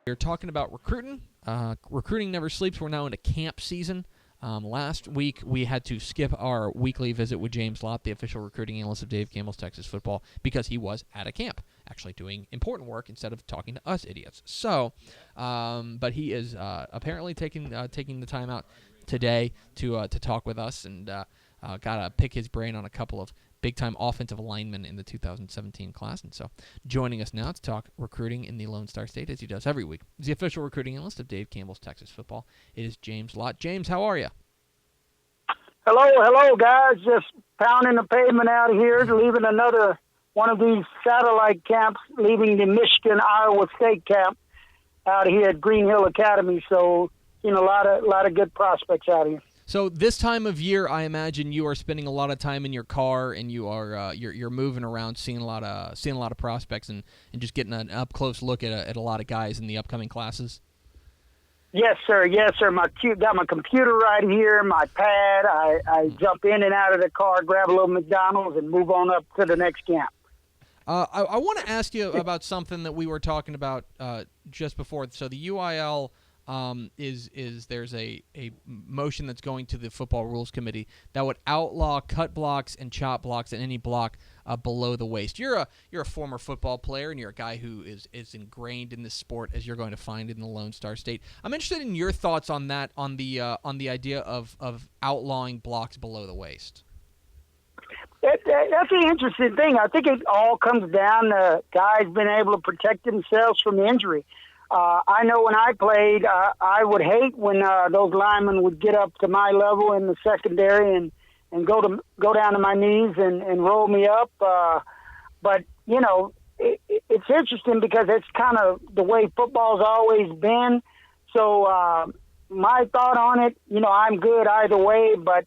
We're talking about recruiting. Recruiting never sleeps. We're now into camp season. Last week, we had to skip our weekly visit with James Lott, the official recruiting analyst of Dave Campbell's Texas Football, because he was at a camp, actually doing important work instead of talking to us idiots. So, but he is apparently taking the time out today to talk with us, and gotta pick his brain on a couple of big-time offensive linemen in the 2017 class. And so joining us now to talk recruiting in the Lone Star State, as he does every week, is the official recruiting analyst of Dave Campbell's Texas Football. It is James Lott. James, how are you? Hello, guys. Just pounding the pavement out of here, leaving another one of these satellite camps, leaving the Michigan-Iowa State camp out here at Green Hill Academy. So, a lot of good prospects out here. So this time of year, I imagine you are spending a lot of time in your car, and you are you're moving around, seeing a lot of prospects, and just getting an up close look at a lot of guys in the upcoming classes. Yes, sir. Got my computer right here, my pad. I jump in and out of the car, grab a little McDonald's, and move on up to the next camp. I want to ask you about something that we were talking about just before. So the UIL. There's a motion that's going to the Football Rules Committee that would outlaw cut blocks and chop blocks and any block below the waist. You're a former football player, and you're a guy who is ingrained in this sport, as you're going to find in the Lone Star State. I'm interested in your thoughts on that, on the idea of outlawing blocks below the waist. That's an interesting thing. I think it all comes down to guys being able to protect themselves from injury. I know when I played, I would hate when those linemen would get up to my level in the secondary and go down to my knees and roll me up. But it's interesting because it's kind of the way football's always been. So my thought on it, I'm good either way. But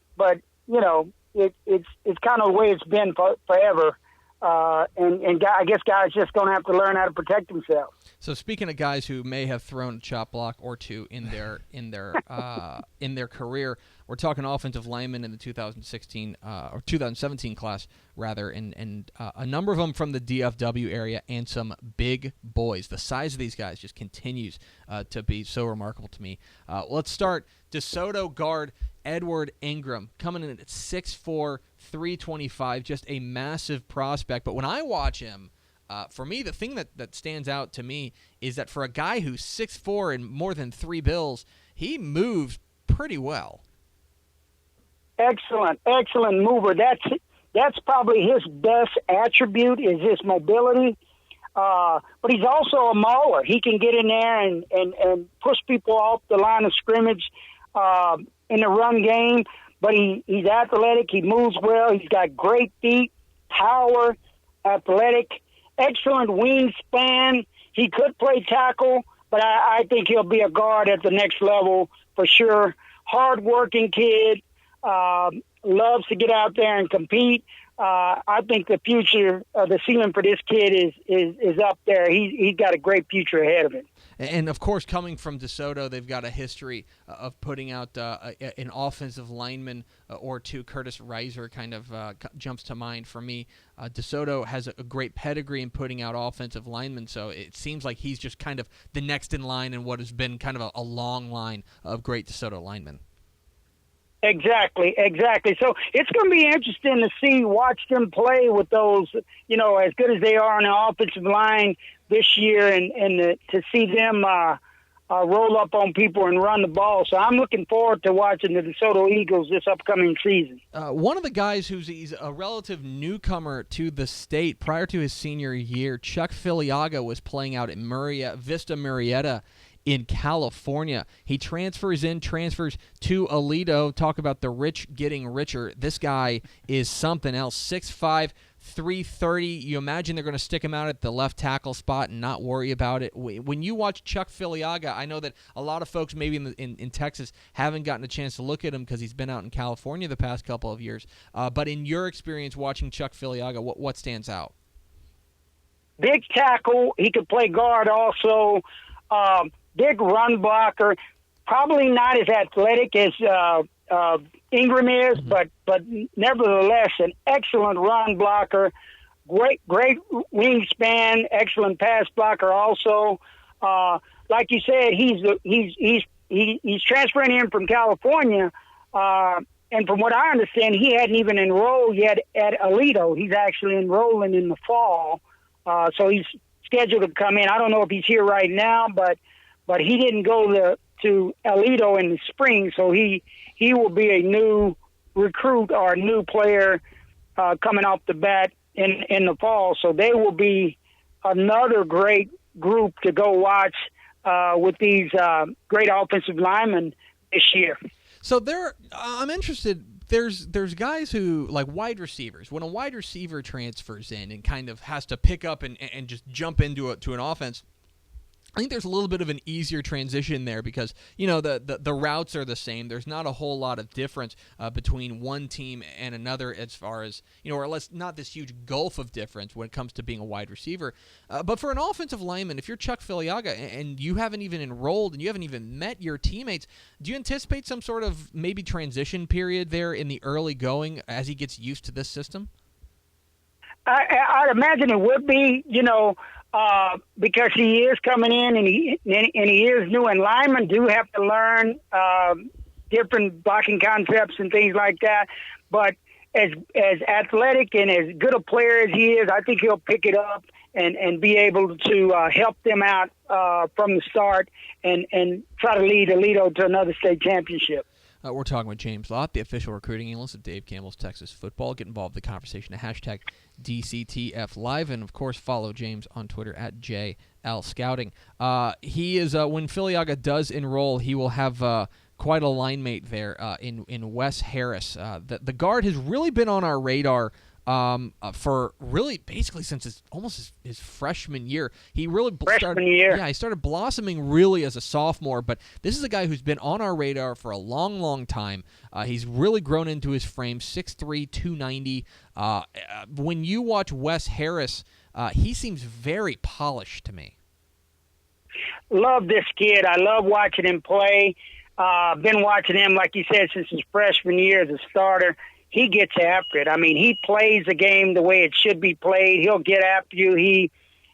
it's kind of the way it's been forever. And I guess guys just going to have to learn how to protect themselves. So speaking of guys who may have thrown a chop block or two in their career, we're talking offensive linemen in the 2016 or 2017 class rather, and a number of them from the DFW area, and some big boys. The size of these guys just continues to be so remarkable to me. Let's start DeSoto guard Edward Ingram, coming in at 6'4", 325, just a massive prospect. But when I watch him, for me, the thing that stands out to me is that for a guy who's 6'4" and more than 3 bills, he moves pretty well. Excellent mover. That's probably his best attribute is his mobility. But he's also a mauler. He can get in there and push people off the line of scrimmage in the run game. But he's athletic. He moves well. He's got great feet, power, athletic, excellent wingspan. He could play tackle, but I think he'll be a guard at the next level for sure. Hard-working kid, loves to get out there and compete. I think the future, the ceiling for this kid is up there. He's got a great future ahead of him. And, of course, coming from DeSoto, they've got a history of putting out an offensive lineman or two. Curtis Reiser kind of jumps to mind for me. DeSoto has a great pedigree in putting out offensive linemen, so it seems like he's just kind of the next in line in what has been kind of a long line of great DeSoto linemen. Exactly. So it's going to be interesting to watch them play with those, as good as they are on the offensive line this year, and to see them roll up on people and run the ball. So I'm looking forward to watching the DeSoto Eagles this upcoming season. One of the guys he's a relative newcomer to the state prior to his senior year, Chuck Filiaga, was playing out at Vista Murrieta in California. He transfers to Aledo. Talk about the rich getting richer. This guy is something else. 6'5", 330. You imagine they're going to stick him out at the left tackle spot and not worry about it. When you watch Chuck Filiaga, I know that a lot of folks maybe in Texas haven't gotten a chance to look at him because he's been out in California the past couple of years. But in your experience watching Chuck Filiaga, what stands out? Big tackle. He could play guard also. Big run blocker, probably not as athletic as Ingram is, but nevertheless an excellent run blocker, great wingspan, excellent pass blocker also. like you said, he's transferring in from California, and from what I understand, he hadn't even enrolled yet at Alito. He's actually enrolling in the fall, so he's scheduled to come in. I don't know if he's here right now, but he didn't go to Alito in the spring, so he will be a new recruit or a new player coming off the bat in the fall. So they will be another great group to go watch with these great offensive linemen this year. So I'm interested. There's guys who, like wide receivers. When a wide receiver transfers in and kind of has to pick up and just jump into an offense, I think there's a little bit of an easier transition there because, the routes are the same. There's not a whole lot of difference between one team and another as far as, or less, not this huge gulf of difference when it comes to being a wide receiver. But for an offensive lineman, if you're Chuck Filiaga and you haven't even enrolled and you haven't even met your teammates, do you anticipate some sort of maybe transition period there in the early going as he gets used to this system? I'd imagine it would be, because he is coming in and he is new, and linemen do have to learn different blocking concepts and things like that. But as athletic and as good a player as he is, I think he'll pick it up and be able to help them out from the start and try to lead Alito to another state championship. We're talking with James Lott, the official recruiting analyst of Dave Campbell's Texas Football. Get involved in the conversation at hashtag DCTF Live, and of course follow James on Twitter at JLScouting. He is when Filiaga does enroll, he will have quite a line mate there in Wes Harris. The guard has really been on our radar for really basically since almost his freshman year. He really he started blossoming really as a sophomore, but this is a guy who's been on our radar for a long, long time. He's really grown into his frame, 6'3", 290. When you watch Wes Harris, he seems very polished to me. Love this kid. I love watching him play. Been watching him, like you said, since his freshman year as a starter. He gets after it. I mean, he plays the game the way it should be played. He'll get after you. He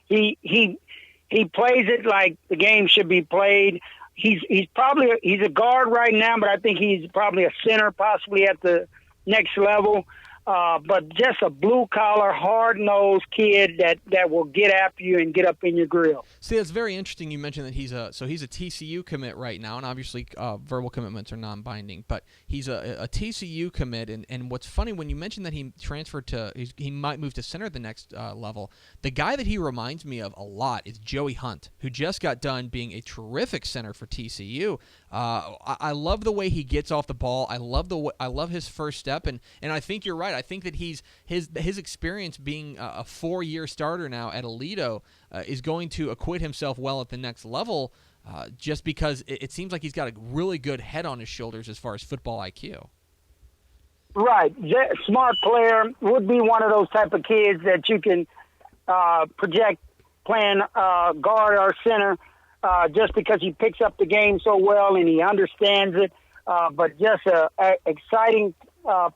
plays it like the game should be played. He's a guard right now, but I think he's probably a center, possibly at the next level. But just a blue-collar, hard-nosed kid that will get after you and get up in your grill. See, that's very interesting. You mentioned that he's a TCU commit right now, and obviously verbal commitments are non-binding, but he's a TCU commit. And what's funny, when you mentioned that he transferred he might move to center the next level, the guy that he reminds me of a lot is Joey Hunt, who just got done being a terrific center for TCU. I love the way he gets off the ball. I love his first step, and I think you're right. I think that his experience being a 4-year starter now at Alito is going to acquit himself well at the next level, just because it seems like he's got a really good head on his shoulders as far as football IQ. Right, smart player, would be one of those type of kids that you can project playing guard or center. Just because he picks up the game so well and he understands it, but just a exciting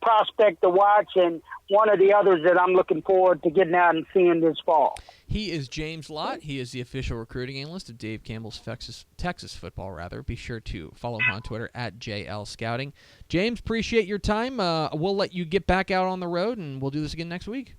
prospect to watch, and one of the others that I'm looking forward to getting out and seeing this fall. He is James Lott. He is the official recruiting analyst of Dave Campbell's Texas Football. Be sure to follow him on Twitter at JLScouting. James, appreciate your time. We'll let you get back out on the road, and we'll do this again next week.